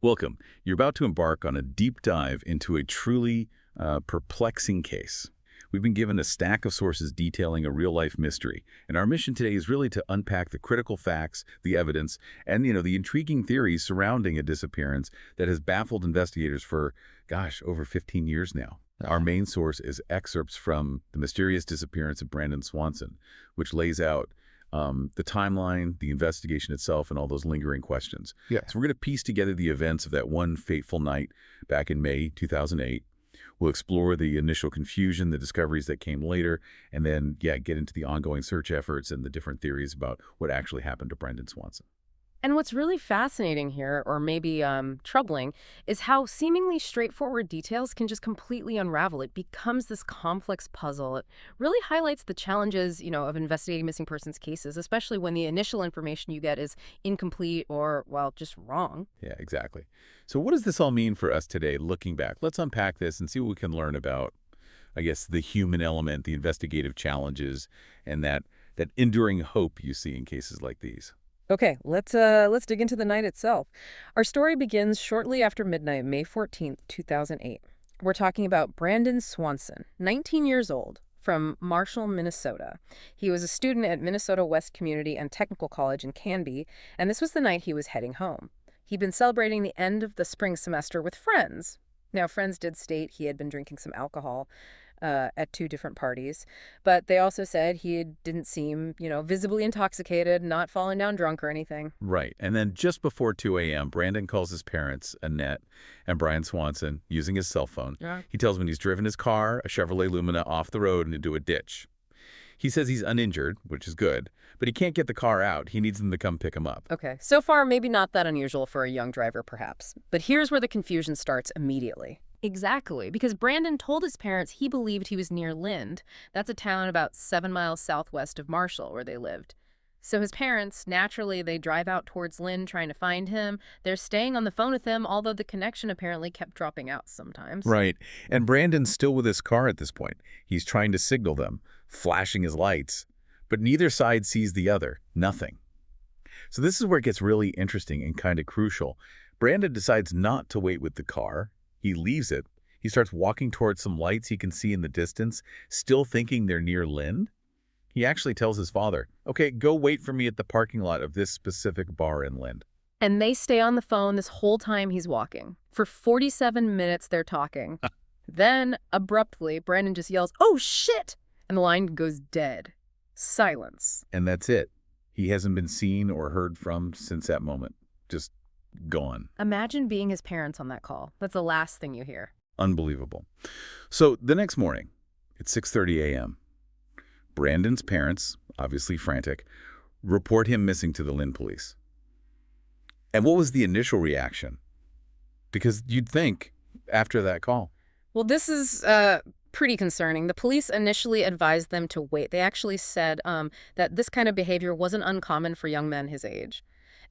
Welcome. You're about to embark on a deep dive into a truly perplexing case. We've been given a stack of sources detailing a real-life mystery, and our mission today is really to unpack the critical facts, the evidence, and the intriguing theories surrounding a disappearance that has baffled investigators for, gosh, over 15 years now. Our main source is excerpts from The Mysterious Disappearance of Brandon Swanson, which lays out the timeline, the investigation itself, and all those lingering questions. Yeah. So we're going to piece together the events of that one fateful night back in May 2008. We'll explore the initial confusion, the discoveries that came later, and then, get into the ongoing search efforts and the different theories about what actually happened to Brandon Swanson. And what's really fascinating here, or maybe troubling, is how seemingly straightforward details can just completely unravel. It becomes this complex puzzle. It really highlights the challenges, of investigating missing persons cases, especially when the initial information you get is incomplete or, well, just wrong. Yeah, exactly. So what does this all mean for us today, looking back? Let's unpack this and see what we can learn about, I guess, the human element, the investigative challenges, and that enduring hope you see in cases like these. Okay, let's dig into the night itself. Our story begins shortly after midnight, May 14th, 2008. We're talking about Brandon Swanson, 19 years old, from Marshall, Minnesota. He was a student at Minnesota West Community and Technical College in Canby, and this was the night he was heading home. He'd been celebrating the end of the spring semester with friends. Now, friends did state he had been drinking some alcohol at two different parties, but they also said he didn't seem, visibly intoxicated, not falling down drunk or anything. Right. And then just before 2 a.m., Brandon calls his parents, Annette and Brian Swanson, using his cell phone. Yeah. He tells them he's driven his car, a Chevrolet Lumina, off the road and into a ditch. He says he's uninjured, which is good, but he can't get the car out. He needs them to come pick him up. Okay, so far maybe not that unusual for a young driver, perhaps. But here's where the confusion starts immediately. Exactly, because Brandon told his parents he believed he was near Lind. That's a town about 7 miles southwest of Marshall, where they lived. So his parents, naturally, they drive out towards Lind trying to find him. They're staying on the phone with him, although the connection apparently kept dropping out sometimes. Right. And Brandon's still with his car at this point. He's trying to signal them, flashing his lights. But neither side sees the other. Nothing. So this is where it gets really interesting and kind of crucial. Brandon decides not to wait with the car. He leaves it. He starts walking towards some lights he can see in the distance, still thinking they're near Lind. He actually tells his father, okay, go wait for me at the parking lot of this specific bar in Lind. And they stay on the phone this whole time he's walking. For 47 minutes, they're talking. Then, abruptly, Brandon just yells, "Oh, shit!" And the line goes dead. Silence. And that's it. He hasn't been seen or heard from since that moment. Just gone. Imagine being his parents on that call. That's the last thing you hear. Unbelievable. So the next morning, at 6:30 a.m., Brandon's parents, obviously frantic, report him missing to the Lind police. And what was the initial reaction? Because you'd think after that call. Well, this is pretty concerning. The police initially advised them to wait. They actually said that this kind of behavior wasn't uncommon for young men his age.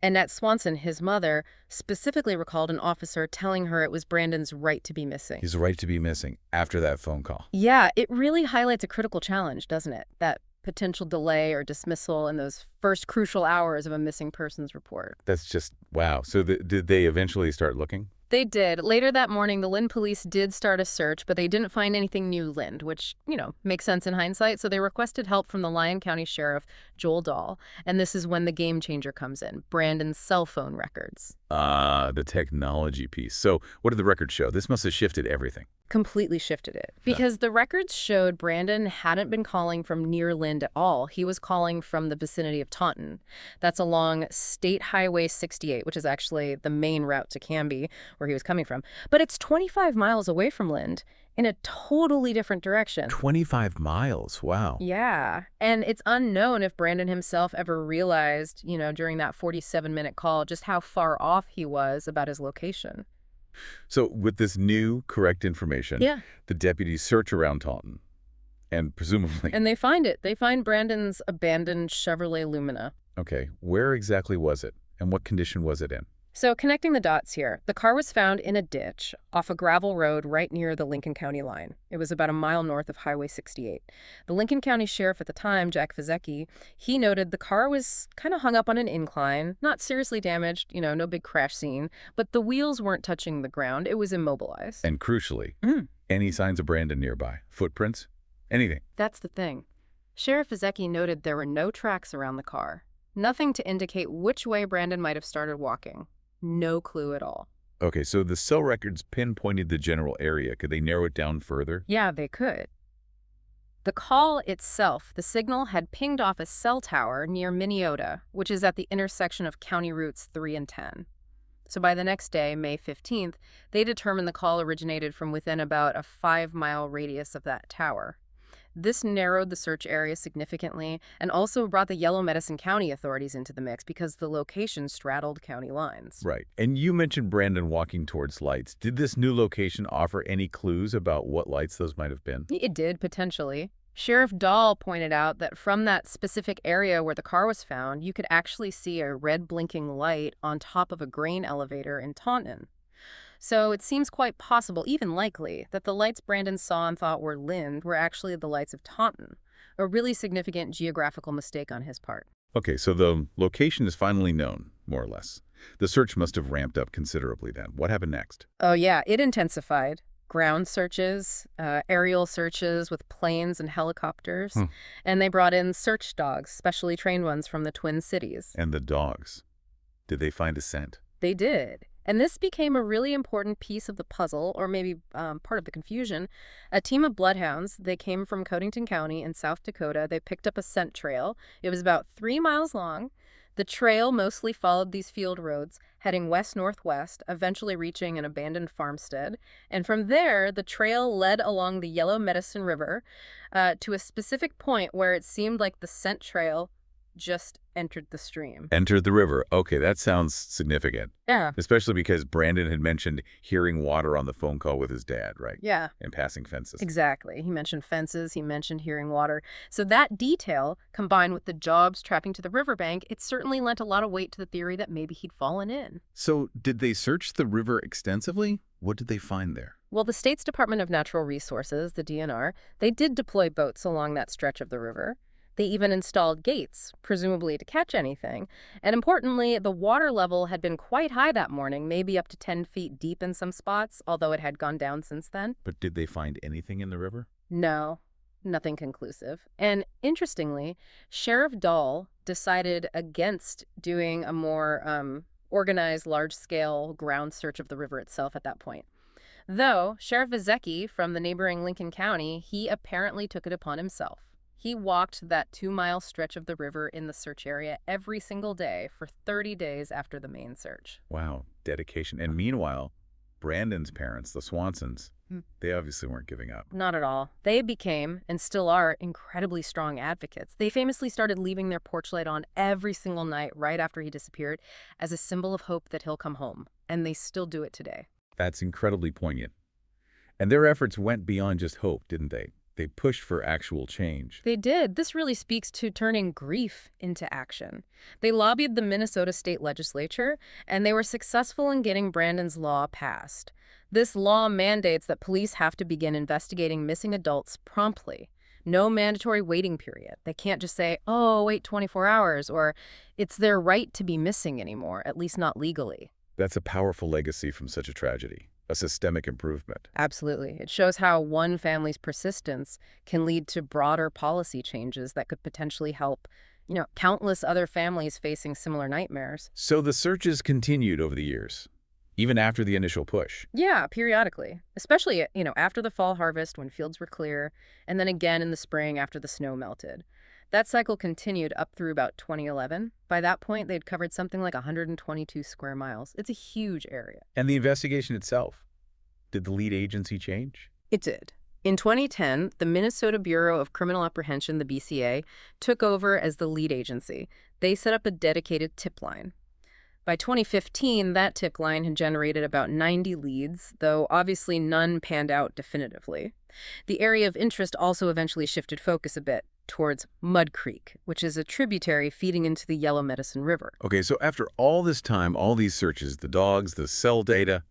Annette Swanson, his mother, specifically recalled an officer telling her it was Brandon's right to be missing. His right to be missing after that phone call. Yeah, it really highlights a critical challenge, doesn't it? That potential delay or dismissal in those first crucial hours of a missing persons report. That's just, wow. So did they eventually start looking? They did. Later that morning, the Lind police did start a search, but they didn't find anything new Lind, which, makes sense in hindsight. So they requested help from the Lyon County Sheriff, Joel Dahl. And this is when the game changer comes in, Brandon's cell phone records. The technology piece. So what did the records show? This must have shifted everything. Completely shifted it. Because the records showed Brandon hadn't been calling from near Lind at all. He was calling from the vicinity of Taunton. That's along State Highway 68, which is actually the main route to Canby, where he was coming from. But it's 25 miles away from Lind in a totally different direction. 25 miles. Wow. Yeah. And it's unknown if Brandon himself ever realized, during that 47-minute call, just how far off he was about his location. So with this new, correct information, the deputies search around Taunton, and presumably... And they find it. They find Brandon's abandoned Chevrolet Lumina. Okay, where exactly was it, and what condition was it in? So connecting the dots here, the car was found in a ditch off a gravel road right near the Lincoln County line. It was about a mile north of Highway 68. The Lincoln County Sheriff at the time, Jack Fizecki, he noted the car was kind of hung up on an incline, not seriously damaged, no big crash scene, but the wheels weren't touching the ground. It was immobilized. And crucially, Mm. any signs of Brandon nearby? Footprints? Anything? That's the thing. Sheriff Fizecki noted there were no tracks around the car. Nothing to indicate which way Brandon might have started walking. No clue at all. Okay, so the cell records pinpointed the general area. Could they narrow it down further? Yeah, they could. The call itself, the signal had pinged off a cell tower near Minneota, which is at the intersection of County Routes 3 and 10. So by the next day, May 15th, they determined the call originated from within about a 5-mile radius of that tower. This narrowed the search area significantly and also brought the Yellow Medicine County authorities into the mix because the location straddled county lines. Right. And you mentioned Brandon walking towards lights. Did this new location offer any clues about what lights those might have been? It did, potentially. Sheriff Dahl pointed out that from that specific area where the car was found, you could actually see a red blinking light on top of a grain elevator in Taunton. So it seems quite possible, even likely, that the lights Brandon saw and thought were Lind were actually the lights of Taunton, a really significant geographical mistake on his part. Okay, so the location is finally known, more or less. The search must have ramped up considerably then. What happened next? Oh yeah, it intensified. Ground searches, aerial searches with planes and helicopters, and they brought in search dogs, specially trained ones from the Twin Cities. And the dogs. Did they find a scent? They did. And this became a really important piece of the puzzle, or maybe part of the confusion. A team of bloodhounds, they came from Codington County in South Dakota. They picked up a scent trail. It was about 3 miles long. The trail mostly followed these field roads, heading west-northwest, eventually reaching an abandoned farmstead. And from there, the trail led along the Yellow Medicine River to a specific point where it seemed like the scent trail just entered the stream. Entered the river. Okay, that sounds significant. Yeah. Especially because Brandon had mentioned hearing water on the phone call with his dad, right? Yeah. And passing fences. Exactly. He mentioned fences, he mentioned hearing water. So that detail, combined with the jobs tracking to the riverbank, it certainly lent a lot of weight to the theory that maybe he'd fallen in. So did they search the river extensively? What did they find there? Well, the state's Department of Natural Resources, the DNR, they did deploy boats along that stretch of the river. They even installed gates, presumably to catch anything. And importantly, the water level had been quite high that morning, maybe up to 10 feet deep in some spots, although it had gone down since then. But did they find anything in the river? No, nothing conclusive. And interestingly, Sheriff Dahl decided against doing a more organized, large-scale ground search of the river itself at that point. Though Sheriff Fizecki from the neighboring Lincoln County, he apparently took it upon himself. He walked that 2-mile stretch of the river in the search area every single day for 30 days after the main search. Wow, dedication. And meanwhile, Brandon's parents, the Swansons, they obviously weren't giving up. Not at all. They became, and still are, incredibly strong advocates. They famously started leaving their porch light on every single night right after he disappeared as a symbol of hope that he'll come home. And they still do it today. That's incredibly poignant. And their efforts went beyond just hope, didn't they? They pushed for actual change. They did. This really speaks to turning grief into action. They lobbied the Minnesota state legislature, and they were successful in getting Brandon's law passed. This law mandates that police have to begin investigating missing adults promptly. No mandatory waiting period. They can't just say, oh, wait 24 hours, or it's their right to be missing anymore, at least not legally. That's a powerful legacy from such a tragedy. A systemic improvement. Absolutely. It shows how one family's persistence can lead to broader policy changes that could potentially help, countless other families facing similar nightmares. So the searches continued over the years, even after the initial push. Yeah, periodically. Especially, after the fall harvest when fields were clear, and then again in the spring after the snow melted. That cycle continued up through about 2011. By that point, they'd covered something like 122 square miles. It's a huge area. And the investigation itself, did the lead agency change? It did. In 2010, the Minnesota Bureau of Criminal Apprehension, the BCA, took over as the lead agency. They set up a dedicated tip line. By 2015, that tip line had generated about 90 leads, though obviously none panned out definitively. The area of interest also eventually shifted focus a bit. towards Mud Creek, which is a tributary feeding into the Yellow Medicine River. Okay, so after all this time, all these searches, the dogs, the cell data,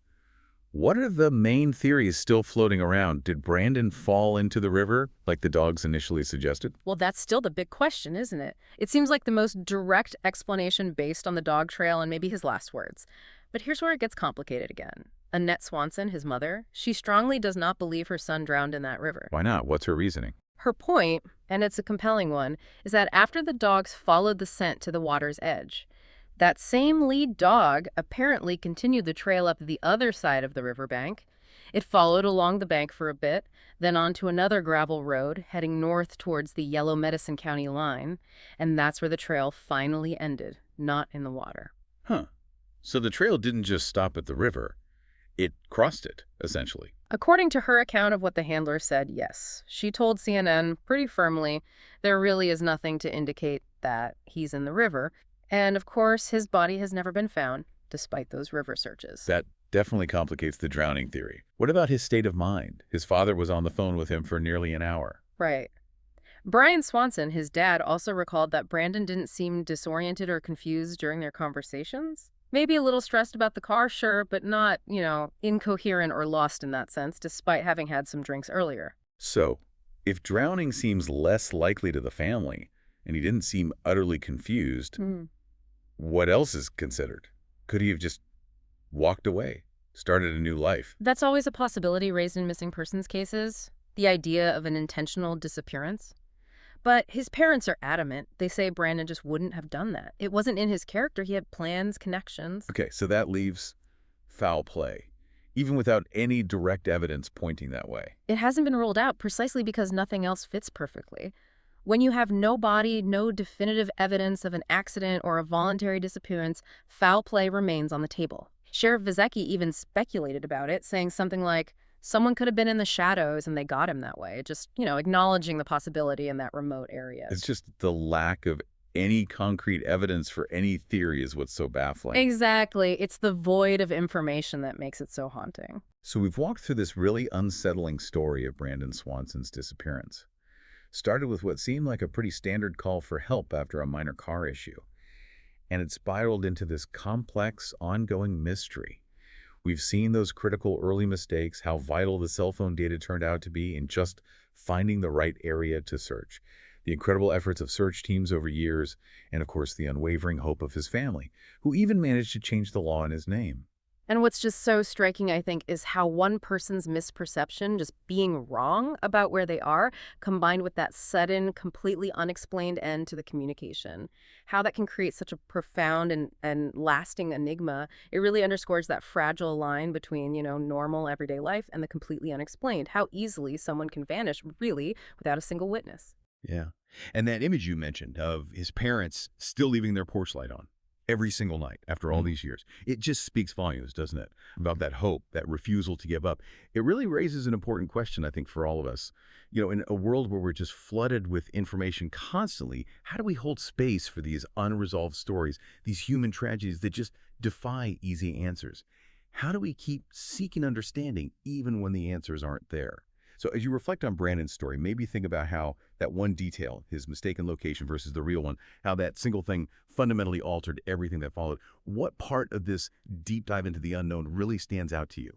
what are the main theories still floating around? Did Brandon fall into the river like the dogs initially suggested? Well, that's still the big question, isn't it? It seems like the most direct explanation based on the dog trail and maybe his last words. But here's where it gets complicated again. Annette Swanson, his mother, she strongly does not believe her son drowned in that river. Why not? What's her reasoning? Her point, and it's a compelling one, is that after the dogs followed the scent to the water's edge, that same lead dog apparently continued the trail up the other side of the riverbank. It followed along the bank for a bit, then onto another gravel road heading north towards the Yellow Medicine County line, and that's where the trail finally ended, not in the water. Huh. So the trail didn't just stop at the river. It crossed it, essentially. According to her account of what the handler said, yes. She told CNN pretty firmly there really is nothing to indicate that he's in the river. And, of course, his body has never been found, despite those river searches. That definitely complicates the drowning theory. What about his state of mind? His father was on the phone with him for nearly an hour. Right. Brian Swanson, his dad, also recalled that Brandon didn't seem disoriented or confused during their conversations. Maybe a little stressed about the car, sure, but not, incoherent or lost in that sense, despite having had some drinks earlier. So, if drowning seems less likely to the family, and he didn't seem utterly confused, what else is considered? Could he have just walked away, started a new life? That's always a possibility raised in missing persons cases, the idea of an intentional disappearance. But his parents are adamant. They say Brandon just wouldn't have done that. It wasn't in his character. He had plans, connections. Okay, so that leaves foul play, even without any direct evidence pointing that way. It hasn't been ruled out precisely because nothing else fits perfectly. When you have no body, no definitive evidence of an accident or a voluntary disappearance, foul play remains on the table. Sheriff Vizecki even speculated about it, saying something like, someone could have been in the shadows and they got him that way. Just, acknowledging the possibility in that remote area. It's just the lack of any concrete evidence for any theory is what's so baffling. Exactly. It's the void of information that makes it so haunting. So we've walked through this really unsettling story of Brandon Swanson's disappearance. Started with what seemed like a pretty standard call for help after a minor car issue. And it spiraled into this complex, ongoing mystery. We've seen those critical early mistakes, how vital the cell phone data turned out to be in just finding the right area to search, the incredible efforts of search teams over years, and of course the unwavering hope of his family, who even managed to change the law in his name. And what's just so striking, I think, is how one person's misperception, just being wrong about where they are, combined with that sudden, completely unexplained end to the communication. How that can create such a profound and lasting enigma. It really underscores that fragile line between, normal everyday life and the completely unexplained. How easily someone can vanish, really, without a single witness. Yeah. And that image you mentioned of his parents still leaving their porch light on every single night after all these years, it just speaks volumes, doesn't it? About that hope, that refusal to give up. It really raises an important question, I think, for all of us. In a world where we're just flooded with information constantly, how do we hold space for these unresolved stories, these human tragedies that just defy easy answers? How do we keep seeking understanding even when the answers aren't there? So as you reflect on Brandon's story, maybe think about how that one detail, his mistaken location versus the real one, how that single thing fundamentally altered everything that followed. What part of this deep dive into the unknown really stands out to you?